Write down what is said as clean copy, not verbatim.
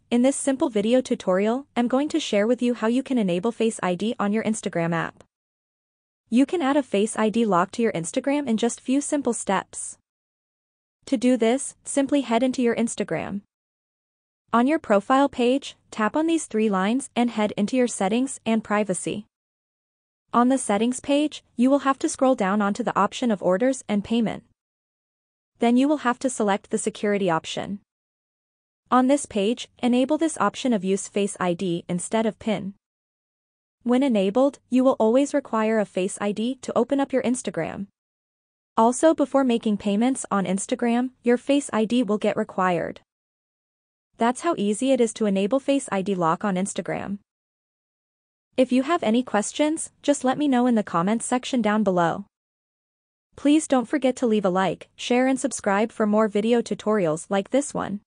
In this simple video tutorial, I'm going to share with you how you can enable Face ID on your Instagram app. You can add a Face ID lock to your Instagram in just few simple steps. To do this, simply head into your Instagram. On your profile page, tap on these three lines and head into your settings and privacy. On the settings page, you will have to scroll down onto the option of orders and payment. Then you will have to select the security option. On this page, enable this option of use Face ID instead of PIN. When enabled, you will always require a Face ID to open up your Instagram. Also, before making payments on Instagram, your Face ID will get required. That's how easy it is to enable Face ID lock on Instagram. If you have any questions, just let me know in the comments section down below. Please don't forget to leave a like, share and subscribe for more video tutorials like this one.